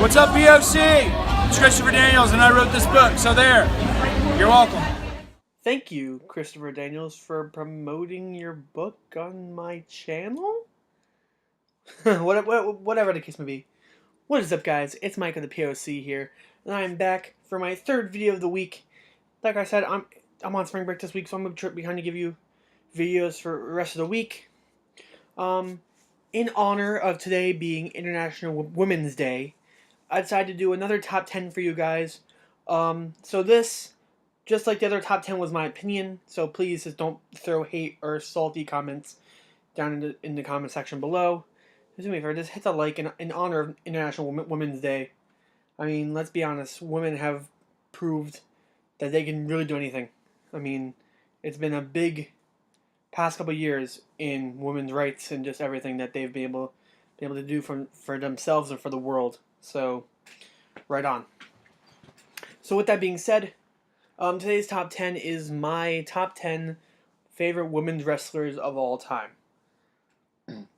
What's up, POC? It's Christopher Daniels, and I wrote this book, so there. You're welcome. Thank you, Christopher Daniels, for promoting your book on my channel? Whatever the case may be. What is up, guys? It's Mike of the POC here, and I am back for my third video of the week. Like I said, I'm on spring break this week, so I'm going to be trying to give you videos for the rest of the week. In honor of today being International Women's Day, I decided to do another top 10 for you guys. So this, just like the other top 10, was my opinion, so please just don't throw hate or salty comments down in the comment section below. Just do me a favor, just hit the like in honor of International Women's Day. I mean, let's be honest, women have proved that they can really do anything. I mean, it's been a big past couple years in women's rights and just everything that they've been able to do for themselves and for the world. So, right on. So with that being said, today's top 10 is my top 10 favorite women's wrestlers of all time.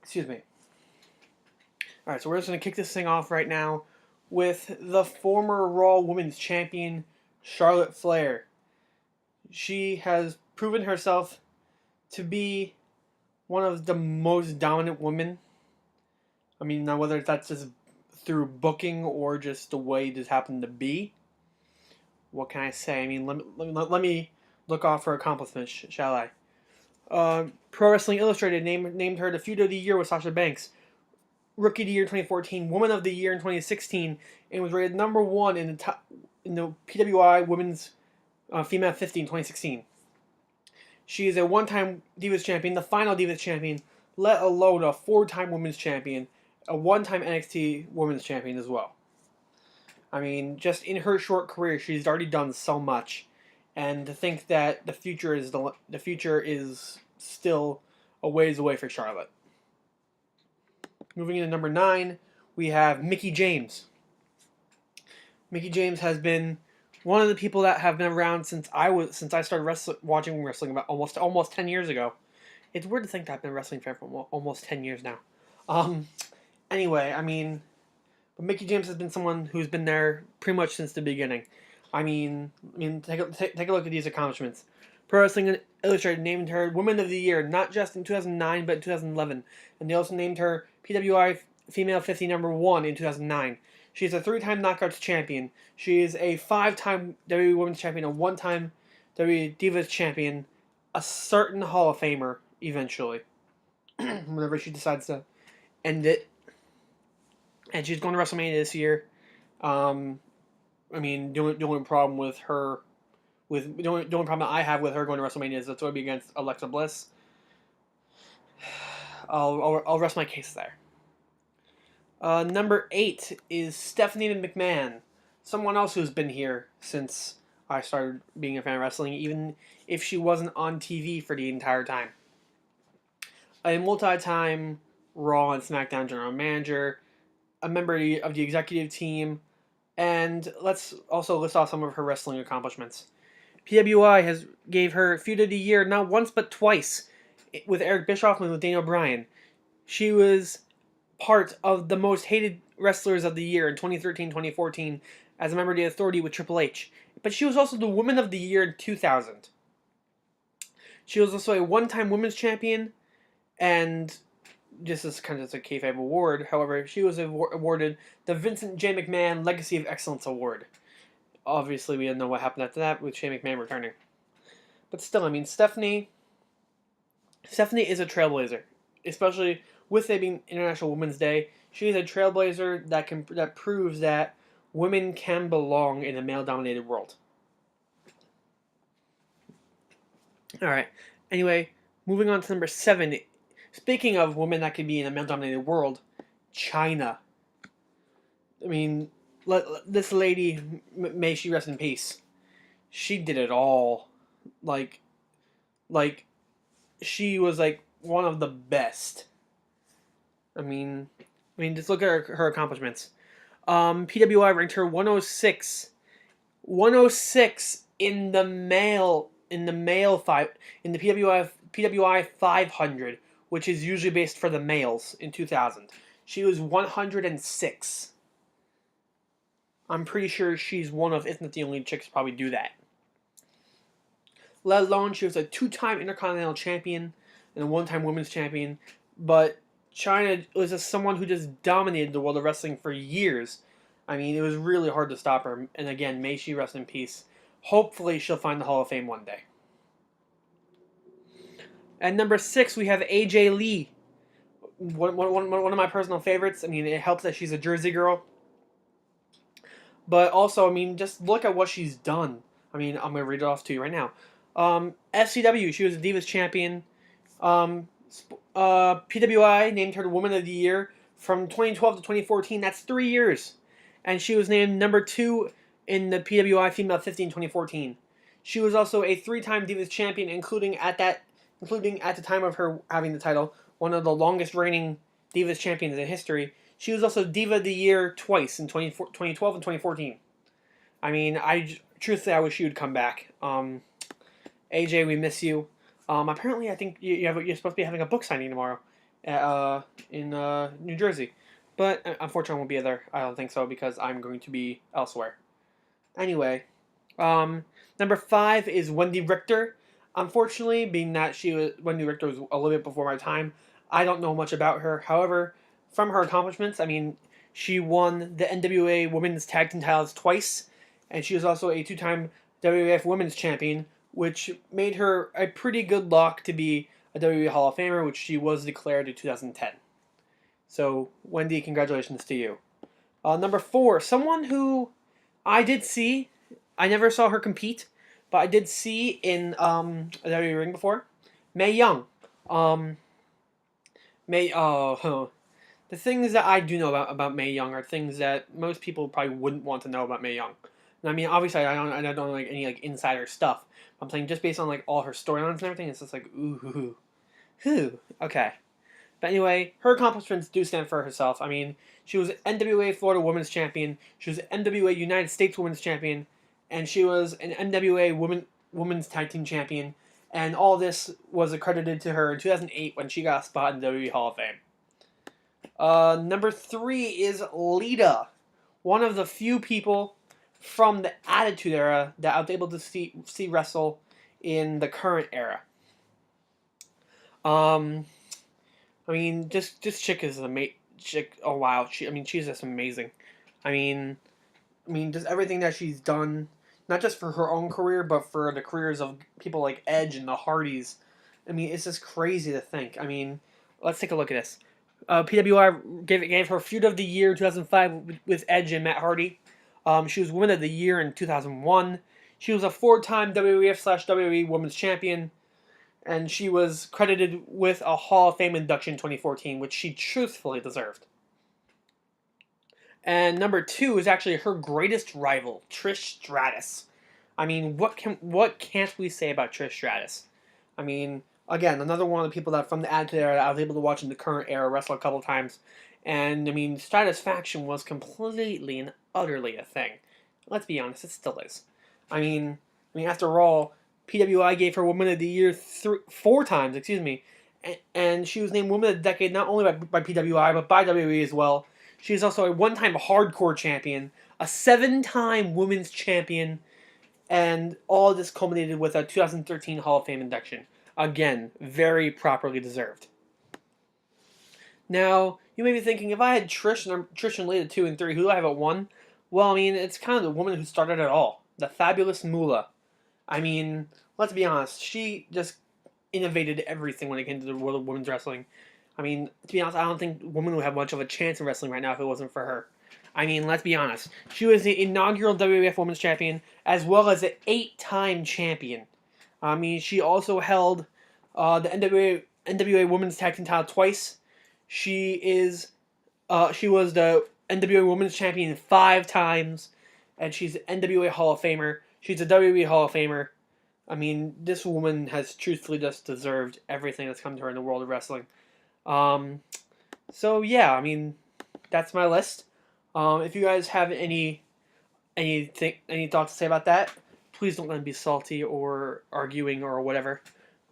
Excuse me. Alright, so we're just going to kick this thing off right now with the former Raw Women's Champion, Charlotte Flair. She has proven herself to be one of the most dominant women. I mean, now whether that's just through booking or just the way this happened to be, what can I say? I mean, let me look off her accomplishments, shall I? Pro Wrestling Illustrated named her the Feud of the Year with Sasha Banks, Rookie of the Year 2014, Woman of the Year in 2016, and was rated number 1 in the PWI Women's Female 50 in 2016. She is a one-time Divas Champion, the final Divas Champion, let alone a 4-time Women's Champion, a one-time NXT Women's Champion as well. I mean, just in her short career, she's already done so much, and to think that the future is still a ways away for Charlotte. Moving into number 9, we have Mickie James. Mickie James has been one of the people that have been around since I started watching wrestling about almost 10 years ago. It's weird to think that I've been a wrestling fan for almost 10 years now. Anyway, I mean, but Mickie James has been someone who's been there pretty much since the beginning. I mean, take a look at these accomplishments. Pro Wrestling Illustrated named her Woman of the Year not just in 2009 but in 2011, and they also named her PWI Female 50 number 1 in 2009. She is a 3-time Knockouts champion. She is a 5-time WWE Women's Champion, a 1-time WWE Divas Champion, a certain Hall of Famer eventually, whenever she decides to end it. And she's going to WrestleMania this year. I mean, the only problem with her, the only problem that I have with her going to WrestleMania is it's going to be against Alexa Bliss. I'll rest my case there. Number 8 is Stephanie McMahon, someone else who's been here since I started being a fan of wrestling, even if she wasn't on TV for the entire time. A multi-time Raw and SmackDown general manager, a member of the executive team, and let's also list off some of her wrestling accomplishments. PWI gave her Feud of the Year not once but twice with Eric Bischoff and with Daniel Bryan. She was part of the most hated wrestlers of the year in 2013-2014 as a member of the Authority with Triple H. But she was also the Woman of the Year in 2000. She was also a 1-time Women's Champion, and this is kind of a kayfabe award. However, she was awarded the Vincent J. McMahon Legacy of Excellence Award. Obviously, we didn't know what happened after that with Shane McMahon returning. But still, I mean, Stephanie is a trailblazer, especially with it being International Women's Day. She is a trailblazer that proves that women can belong in a male-dominated world. Alright, anyway, moving on to number 7. Speaking of women that can be in a male-dominated world, Chyna. I mean, this lady, may she rest in peace, she did it all. Like, she was, one of the best. I mean, just look at her accomplishments. PWI ranked her 106. 106 in the PWI 500, which is usually based for the males in 2000. She was 106. I'm pretty sure she's one of, if not the only chick to probably do that. Let alone she was a two-time Intercontinental Champion and a one-time Women's Champion. But China was just someone who just dominated the world of wrestling for years. I mean, it was really hard to stop her. And again, may she rest in peace. Hopefully she'll find the Hall of Fame one day. At number 6, we have AJ Lee. One of my personal favorites. I mean, it helps that she's a Jersey girl. But also, I mean, just look at what she's done. I mean, I'm going to read it off to you right now. FCW, she was a Divas Champion. PWI named her the Woman of the Year from 2012 to 2014. That's 3 years. And she was named number 2 in the PWI Female 50 in 2014. She was also a 3-time Divas Champion, including at the time of her having the title, one of the longest reigning Divas Champions in history. She was also Diva of the Year twice in 2012 and 2014. I mean, truthfully, I wish she would come back. AJ, we miss you. Apparently, I think you're supposed to be having a book signing tomorrow in New Jersey. But unfortunately, I won't be there. I don't think so because I'm going to be elsewhere. Anyway, number 5 is Wendy Richter. Unfortunately, being that Wendy Richter was a little bit before my time, I don't know much about her. However, from her accomplishments, I mean, she won the NWA Women's Tag Team titles twice, and she was also a 2-time WWF Women's Champion, which made her a pretty good lock to be a WWE Hall of Famer, which she was declared in 2010. So, Wendy, congratulations to you. Number 4, someone who I did see, I never saw her compete, but I did see in a WWE ring before, Mae Young. The things that I do know about Mae Young are things that most people probably wouldn't want to know about Mae Young. And I mean, obviously, I don't know like any like insider stuff. I'm saying just based on like all her storylines and everything, it's just like ooh, okay. But anyway, her accomplishments do stand for herself. I mean, she was NWA Florida Women's Champion, she was NWA United States Women's Champion, and she was an NWA Women's Tag Team Champion. And all this was accredited to her in 2008 when she got a spot in the WWE Hall of Fame. Number 3 is Lita, one of the few people from the Attitude Era that I was able to see wrestle in the current era. I mean, this chick is chick. Oh wow, she's just amazing. I mean, just everything that she's done, not just for her own career, but for the careers of people like Edge and the Hardys. I mean, it's just crazy to think. I mean, let's take a look at this. PWI gave her Feud of the Year 2005 with Edge and Matt Hardy. She was Woman of the Year in 2001. She was a 4-time WWF/WWE Women's Champion. And she was credited with a Hall of Fame induction in 2014, which she truthfully deserved. And number 2 is actually her greatest rival, Trish Stratus. I mean, what can't we say about Trish Stratus? I mean, again, another one of the people that from the Attitude Era that I was able to watch in the current era wrestle a couple times. And, I mean, Stratusfaction was completely and utterly a thing. Let's be honest, it still is. I mean, after all, PWI gave her Woman of the Year 4 times, and she was named Woman of the Decade not only by PWI, but by WWE as well. She is also a 1-time Hardcore Champion, a 7-time Women's Champion, and all of this culminated with a 2013 Hall of Fame induction. Again, very properly deserved. Now, you may be thinking, if I had Trish and Lita 2 and 3, who do I have at 1? Well, I mean, it's kind of the woman who started it all. The Fabulous Moolah. I mean, let's be honest, she just innovated everything when it came to the world of women's wrestling. I mean, to be honest, I don't think women would have much of a chance in wrestling right now if it wasn't for her. I mean, let's be honest. She was the inaugural WWF Women's Champion, as well as an 8-time champion. I mean, she also held the NWA Women's Tag Team title twice. She was the NWA Women's Champion 5 times, and she's an NWA Hall of Famer. She's a WWE Hall of Famer. I mean, this woman has truthfully just deserved everything that's come to her in the world of wrestling. So yeah, I mean, that's my list. If you guys have any thoughts to say about that, please don't let them be salty or arguing or whatever.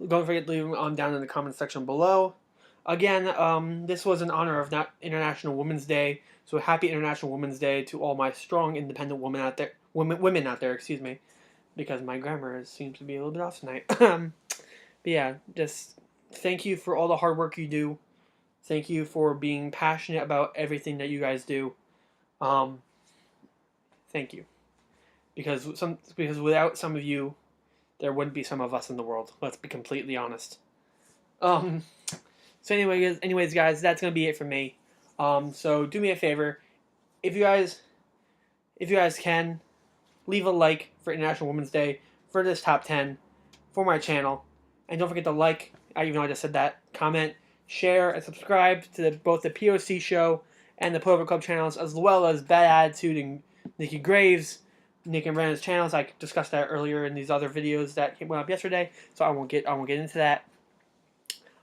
Don't forget to leave them on down in the comment section below. Again, this was in honor of International Women's Day, So happy International Women's Day to all my strong, independent women out there. Women out there, excuse me, because my grammar seems to be a little bit off tonight. But yeah, just thank you for all the hard work you do. Thank you for being passionate about everything that you guys do. Thank you, because without some of you, there wouldn't be some of us in the world. Let's be completely honest. So anyways, guys, that's gonna be it for me. So do me a favor, if you guys can, leave a like for International Women's Day for this top 10 for my channel, and don't forget to like. Even though I just said that, comment, share, and subscribe to both the POC show and the Pullover Club channels, as well as Bad Attitude and Nikki Graves, Nick and Brandon's channels. I discussed that earlier in these other videos that went up yesterday, so I won't get into that.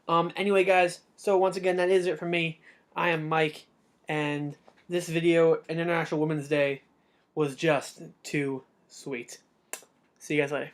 Anyway, guys, so once again, that is it for me. I am Mike, and this video, International Women's Day, was just too sweet. See you guys later.